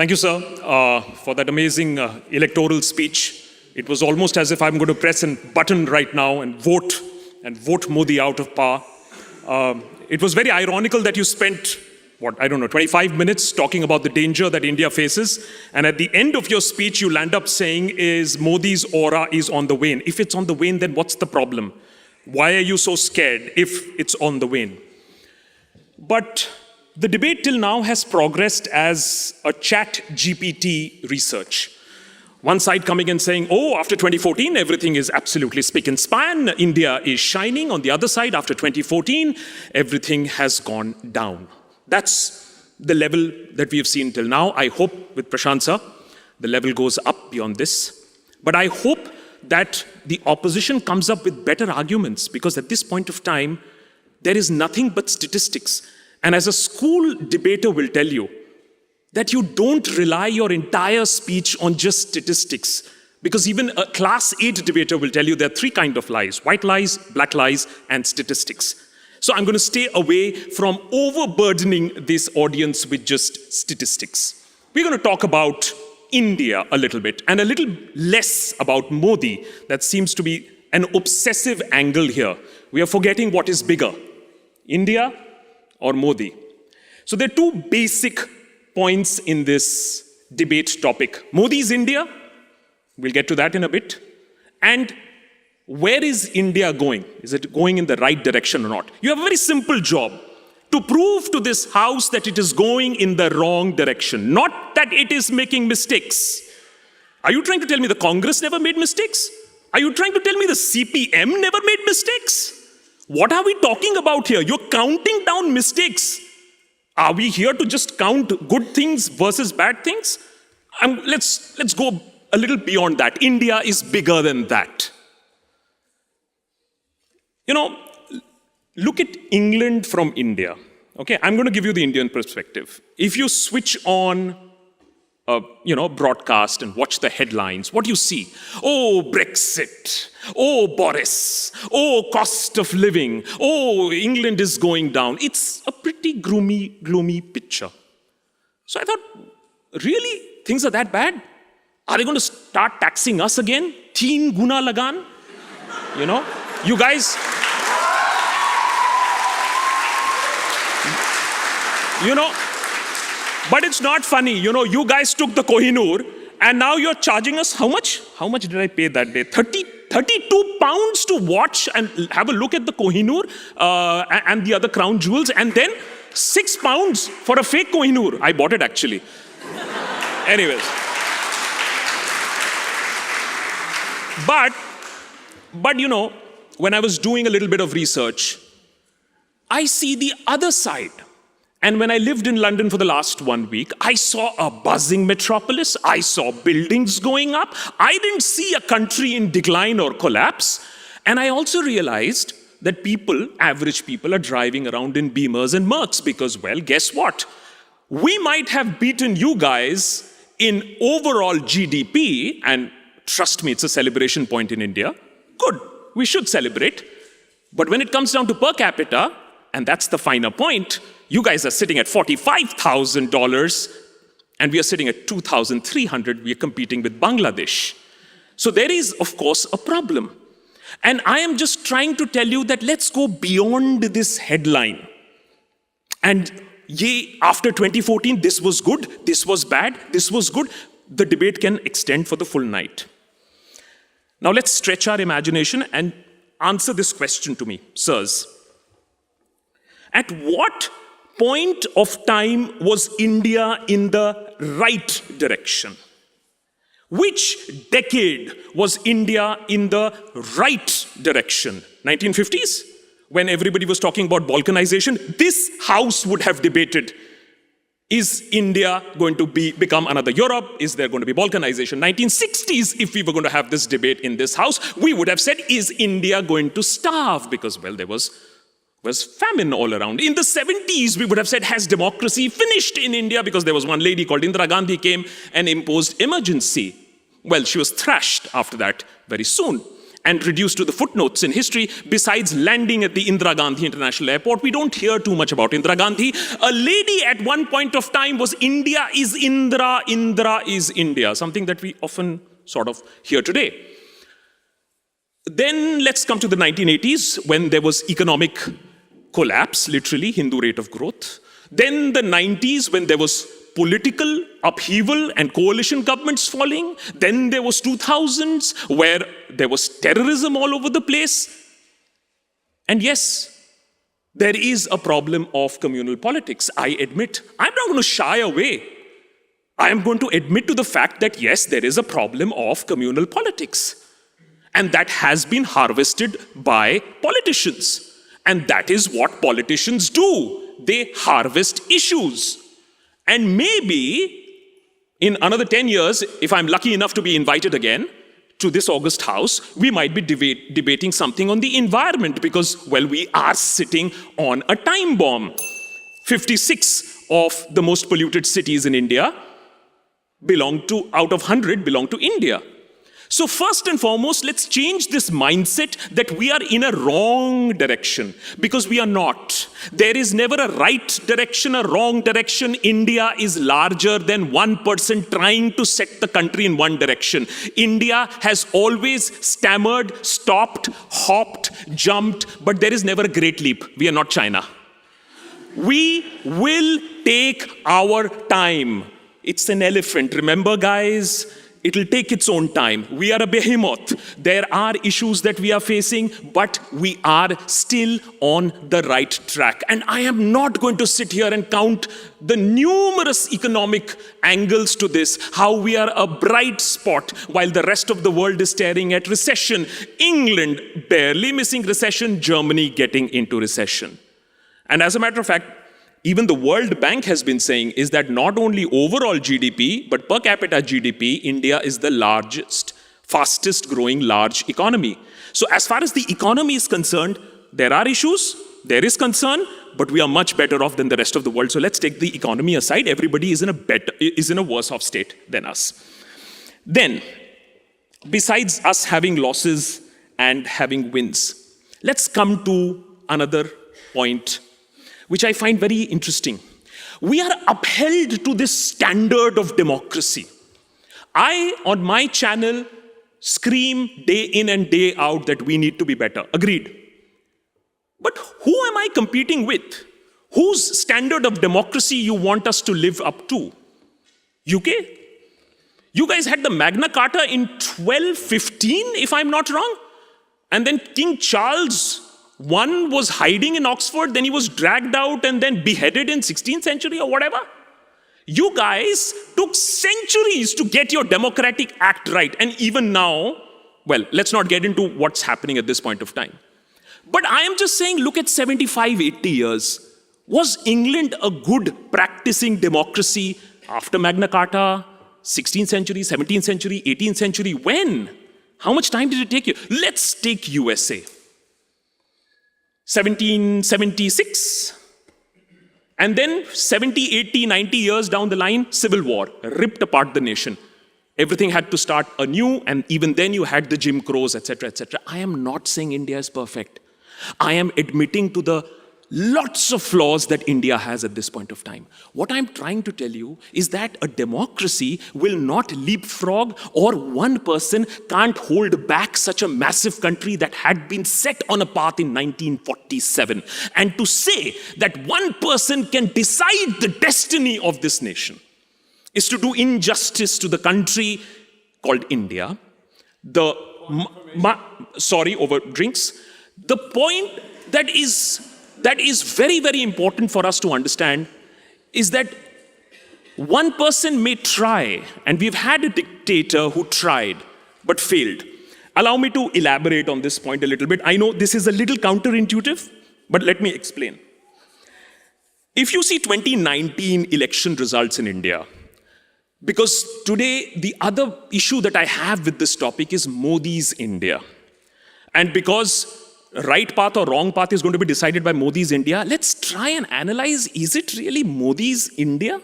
Thank you, sir, for that amazing electoral speech. It was almost as if I'm going to press a button right now and vote Modi out of power. It was very ironical that you spent, 25 minutes talking about the danger that India faces. And at the end of your speech, you land up saying is Modi's aura is on the wane. If it's on the wane, then what's the problem? Why are you so scared if it's on the wane? But the debate till now has progressed as a chat GPT research. One side coming and saying, oh, after 2014, everything is absolutely spick and span. India is shining. On the other side, after 2014, everything has gone down. That's the level that we have seen till now. I hope with Prashant sir, the level goes up beyond this. But I hope that the opposition comes up with better arguments, because at this point of time, there is nothing but statistics. And as a school debater will tell you, that you don't rely your entire speech on just statistics. Because even a class 8 debater will tell you there are three kinds of lies: white lies, black lies, and statistics. So I'm going to stay away from overburdening this audience with just statistics. We're going to talk about India a little bit, and a little less about Modi. That seems to be an obsessive angle here. We are forgetting what is bigger, India or Modi. So there are two basic points in this debate topic. Modi's India, we'll get to that in a bit. And where is India going? Is it going in the right direction or not? You have a very simple job: to prove to this house that it is going in the wrong direction, not that it is making mistakes. Are you trying to tell me the Congress never made mistakes? Are you trying to tell me the CPM never made mistakes? What are we talking about here? You're counting down mistakes. Are we here to just count good things versus bad things? Let's go a little beyond that. India is bigger than that. You know, look at England from India. Okay, I'm going to give you the Indian perspective. If you switch on broadcast and watch the headlines, what do you see? Oh, Brexit. Oh, Boris. Oh, cost of living. Oh, England is going down. It's a pretty gloomy picture. So I thought, really? Things are that bad? Are they going to start taxing us again? Teen guna lagan? You guys... But it's not funny. You guys took the Kohinoor and now you're charging us how much? How much did I pay that day? 32 pounds to watch and have a look at the Kohinoor and the other crown jewels, and then 6 pounds for a fake Kohinoor. I bought it actually. Anyways. But when I was doing a little bit of research, I see the other side. And when I lived in London for the last 1 week, I saw a buzzing metropolis. I saw buildings going up. I didn't see a country in decline or collapse. And I also realized that average people, are driving around in Beamers and Mercs because, well, guess what? We might have beaten you guys in overall GDP, and trust me, it's a celebration point in India. Good, we should celebrate. But when it comes down to per capita, and that's the finer point, you guys are sitting at $45,000 and we are sitting at 2,300. We are competing with Bangladesh. So there is, of course, a problem. And I am just trying to tell you that let's go beyond this headline. And after 2014, this was good, this was bad, this was good. The debate can extend for the full night. Now let's stretch our imagination and answer this question to me, sirs. At what point of time was India in the right direction? Which decade was India in the right direction? 1950s? When everybody was talking about balkanization, this house would have debated, is India going to become another Europe? Is there going to be balkanization? 1960s, if we were going to have this debate in this house, we would have said, is India going to starve? Because, well, there was famine all around. In the 70s, we would have said, has democracy finished in India? Because there was one lady called Indira Gandhi came and imposed emergency. Well, she was thrashed after that very soon. and reduced to the footnotes in history. Besides landing at the Indira Gandhi International Airport, we don't hear too much about Indira Gandhi. A lady at one point of time was India is Indra, Indra is India, something that we often sort of hear today. Then let's come to the 1980s, when there was economic collapse, literally, Hindu rate of growth. Then the 90s, when there was political upheaval and coalition governments falling. Then there was 2000s, where there was terrorism all over the place. And yes, there is a problem of communal politics, I admit. I'm not going to shy away. I am going to admit to the fact that yes, there is a problem of communal politics. And that has been harvested by politicians. And that is what politicians do. They harvest issues. And maybe in another 10 years, if I'm lucky enough to be invited again to this August House, we might be debating something on the environment because, well, we are sitting on a time bomb. 56 of the most polluted cities in India out of 100 belong to India. So first and foremost, let's change this mindset that we are in a wrong direction, because we are not. There is never a right direction, a wrong direction. India is larger than one person trying to set the country in one direction. India has always stammered, stopped, hopped, jumped, but there is never a great leap. We are not China. We will take our time. It's an elephant, remember, guys? It'll take its own time. We are a behemoth. There are issues that we are facing, but we are still on the right track. And I am not going to sit here and count the numerous economic angles to this, how we are a bright spot while the rest of the world is staring at recession. England barely missing recession, Germany getting into recession. And as a matter of fact, even the World Bank has been saying is that not only overall GDP, but per capita GDP, India is the largest, fastest growing large economy. So as far as the economy is concerned, there are issues, there is concern, but we are much better off than the rest of the world. So let's take the economy aside. Everybody is in a worse off state than us. Then, besides us having losses and having wins, let's come to another point which I find very interesting. We are upheld to this standard of democracy. I, on my channel, scream day in and day out that we need to be better. Agreed. But who am I competing with? Whose standard of democracy you want us to live up to? UK? You guys had the Magna Carta in 1215, if I'm not wrong. And then King Charles I was hiding in Oxford, then he was dragged out and then beheaded in 16th century or whatever. You guys took centuries to get your democratic act right. And even now, well, let's not get into what's happening at this point of time. But I am just saying, look at 75, 80 years. Was England a good practicing democracy after Magna Carta, 16th century, 17th century, 18th century? When? How much time did it take you? Let's take USA. 1776, and then 70, 80, 90 years down the line, civil war, ripped apart the nation. Everything had to start anew, and even then you had the Jim Crows, etc., etc. I am not saying India is perfect. I am admitting to the lots of flaws that India has at this point of time. What I'm trying to tell you is that a democracy will not leapfrog, or one person can't hold back such a massive country that had been set on a path in 1947. And to say that one person can decide the destiny of this nation is to do injustice to the country called India. Over drinks. The point that is very, very important for us to understand is that one person may try, and we've had a dictator who tried but failed. Allow me to elaborate on this point a little bit. I know this is a little counterintuitive, but let me explain. If you see 2019 election results in India, because today the other issue that I have with this topic is Modi's India. And because right path or wrong path is going to be decided by Modi's India, let's try and analyze, is it really Modi's India?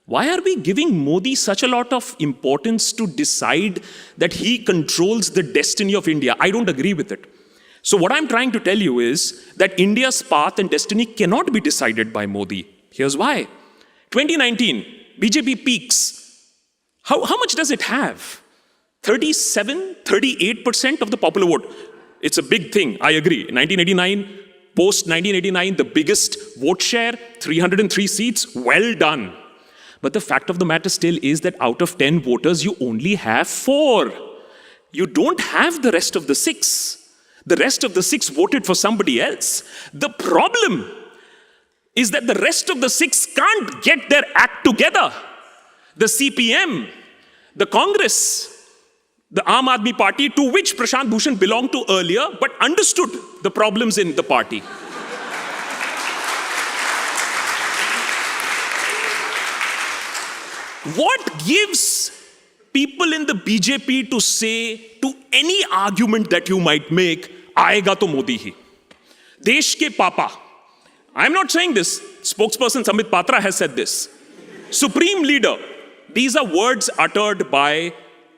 Why are we giving Modi such a lot of importance to decide that he controls the destiny of India? I don't agree with it. So what I'm trying to tell you is that India's path and destiny cannot be decided by Modi. Here's why. 2019, BJP peaks. How much does it have? 37, 38% of the popular vote. It's a big thing, I agree. 1989, post 1989, the biggest vote share, 303 seats, well done. But the fact of the matter still is that out of 10 voters, you only have 4. You don't have the rest of the 6. The rest of the 6 voted for somebody else. The problem is that the rest of the 6 can't get their act together. The CPM, the Congress, the Aam Aadmi Party, to which Prashant Bhushan belonged to earlier, but understood the problems in the party. What gives people in the BJP to say to any argument that you might make, aayega to Modi hi? Desh ke papa. I'm not saying this. Spokesperson Samit Patra has said this. Supreme leader. These are words uttered by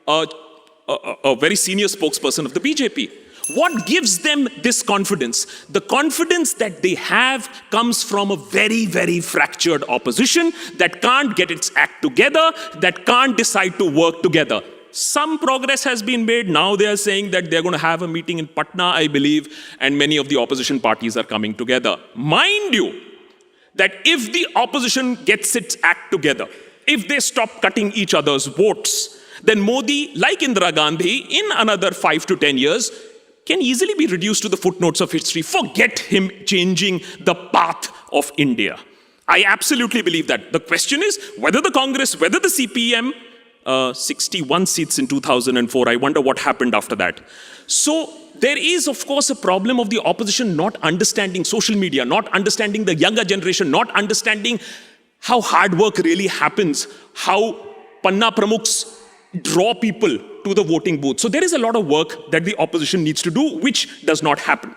a very senior spokesperson of the BJP. What gives them this confidence? The confidence that they have comes from a very, very fractured opposition that can't get its act together, that can't decide to work together. Some progress has been made. Now they are saying that they're going to have a meeting in Patna, I believe, and many of the opposition parties are coming together. Mind you, that if the opposition gets its act together, if they stop cutting each other's votes, then Modi, like Indira Gandhi, in another 5 to 10 years, can easily be reduced to the footnotes of history. Forget him changing the path of India. I absolutely believe that. The question is whether the Congress, whether the CPM, 61 seats in 2004, I wonder what happened after that. So there is, of course, a problem of the opposition not understanding social media, not understanding the younger generation, not understanding how hard work really happens, how Panna Pramukhs draw people to the voting booth. So there is a lot of work that the opposition needs to do, which does not happen.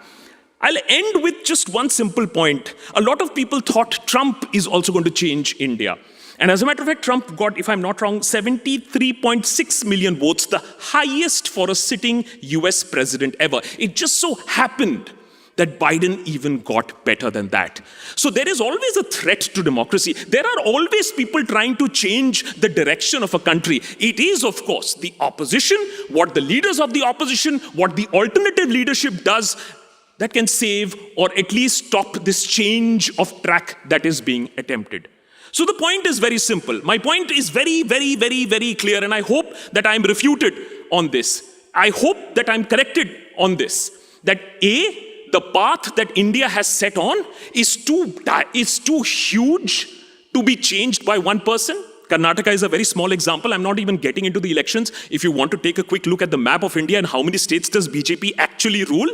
I'll end with just one simple point. A lot of people thought Trump is also going to change India. And as a matter of fact, Trump got, if I'm not wrong, 73.6 million votes, the highest for a sitting US president ever. It just so happened that Biden even got better than that. So there is always a threat to democracy. There are always people trying to change the direction of a country. It is, of course, the opposition, what the leaders of the opposition, what the alternative leadership does that can save or at least stop this change of track that is being attempted. So the point is very simple. My point is very, very, very, very clear, and I hope that I'm refuted on this. I hope that I'm corrected on this. That A, the path that India has set on is too huge to be changed by one person. Karnataka is a very small example. I'm not even getting into the elections. If you want to take a quick look at the map of India and how many states does BJP actually rule,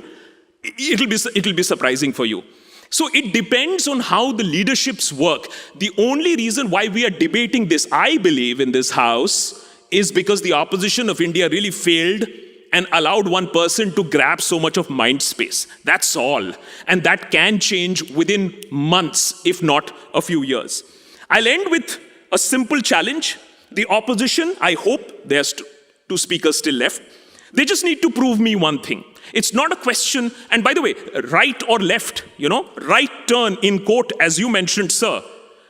it'll be surprising for you. So it depends on how the leaderships work. The only reason why we are debating this, I believe, in this house is because the opposition of India really failed and allowed one person to grab so much of mind space. That's all. And that can change within months, if not a few years. I'll end with a simple challenge. The opposition, I hope, there's 2 speakers still left, they just need to prove me one thing. It's not a question, and by the way, right or left, right turn in quote, as you mentioned, sir.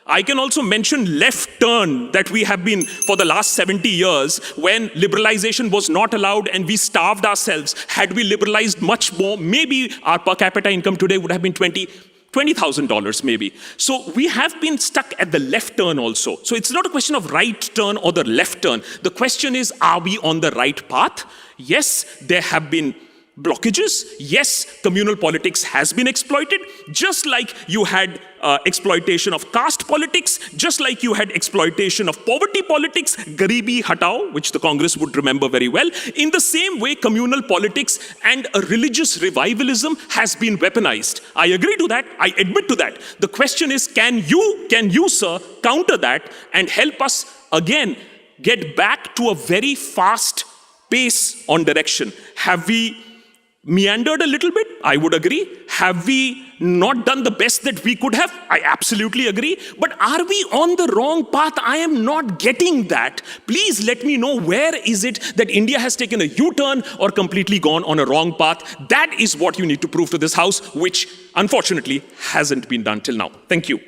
I can also mention left turn that we have been for the last 70 years when liberalization was not allowed and we starved ourselves. Had we liberalized much more, maybe our per capita income today would have been $20,000 maybe. So we have been stuck at the left turn also. So it's not a question of right turn or the left turn. The question is, are we on the right path? Yes, there have been blockages. Yes, communal politics has been exploited, just like you had exploitation of caste politics, just like you had exploitation of poverty politics, Garibi Hatao, which the Congress would remember very well. In the same way, communal politics and a religious revivalism has been weaponized. I agree to that. I admit to that. The question is, can you, sir, counter that and help us again get back to a very fast pace on direction? Have we meandered a little bit? I would agree. Have we not done the best that we could have? I absolutely agree. But are we on the wrong path? I am not getting that. Please let me know, where is it that India has taken a U-turn or completely gone on a wrong path? That is what you need to prove to this House, which unfortunately hasn't been done till now. Thank you.